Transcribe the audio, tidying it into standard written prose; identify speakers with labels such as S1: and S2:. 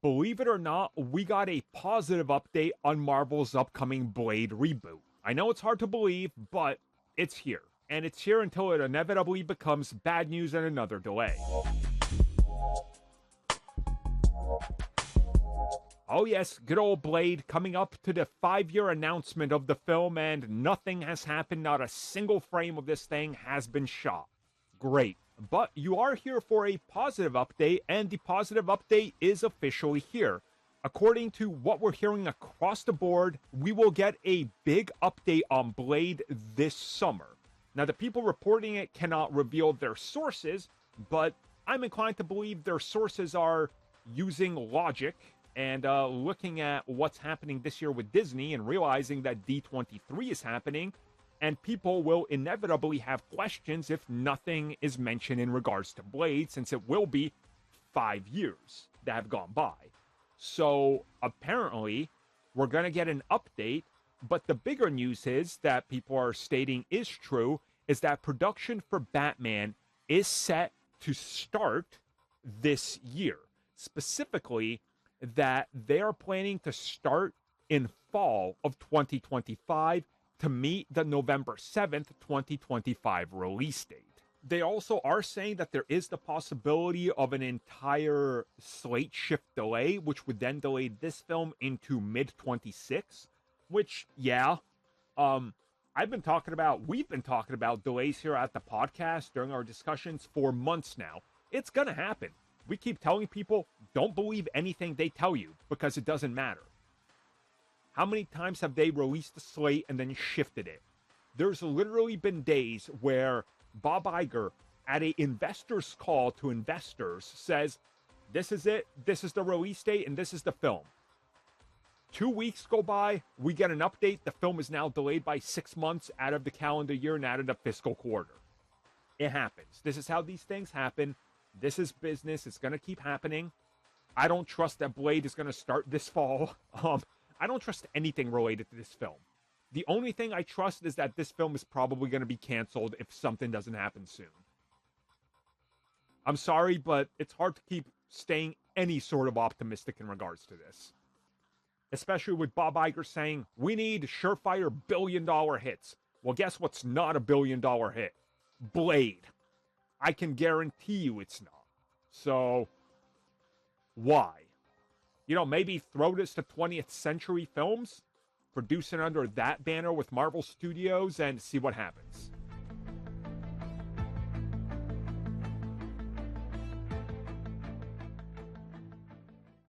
S1: Believe it or not, we got a positive update on Marvel's upcoming Blade reboot. I know it's hard to believe, but it's here. And it's here until it inevitably becomes bad news and another delay. Oh yes, good old Blade coming up to the 5-year announcement of the film, and nothing has happened. Not a single frame of this thing has been shot. Great. But you are here for a positive update, and the positive update is officially here. According to what we're hearing across the board, we will get a big update on Blade this summer. Now, the people reporting it cannot reveal their sources, but I'm inclined to believe their sources are using logic and looking at what's happening this year with Disney and realizing that D23 is happening, and people will inevitably have questions if nothing is mentioned in regards to Blade, since it will be 5 years that have gone by. So apparently, we're going to get an update, but the bigger news is that people are stating is true, is that production for Batman is set to start this year. Specifically, that they are planning to start in fall of 2025 to meet the November 7th, 2025 release date. They also are saying that there is the possibility of an entire slate shift delay, which would then delay this film into mid-26, which, yeah, we've been talking about delays here at the podcast during our discussions for months now. It's going to happen. We keep telling people, don't believe anything they tell you, because it doesn't matter. How many times have they released a slate and then shifted it? There's literally been days where Bob Iger, at a investor's call to investors, says, this is it, this is the release date, and this is the film. 2 weeks go by, we get an update, the film is now delayed by 6 months out of the calendar year and out of the fiscal quarter. It happens. This is how these things happen. This is business. It's going to keep happening. I don't trust that Blade is going to start this fall. I don't trust anything related to this film. The only thing I trust is that this film is probably going to be canceled if something doesn't happen soon. I'm sorry, but it's hard to keep staying any sort of optimistic in regards to this. Especially with Bob Iger saying, we need surefire billion-dollar hits. Well, guess what's not a billion-dollar hit? Blade. I can guarantee you it's not. So, why? You know, maybe throw this to 20th Century Films, produce it under that banner with Marvel Studios, and see what happens.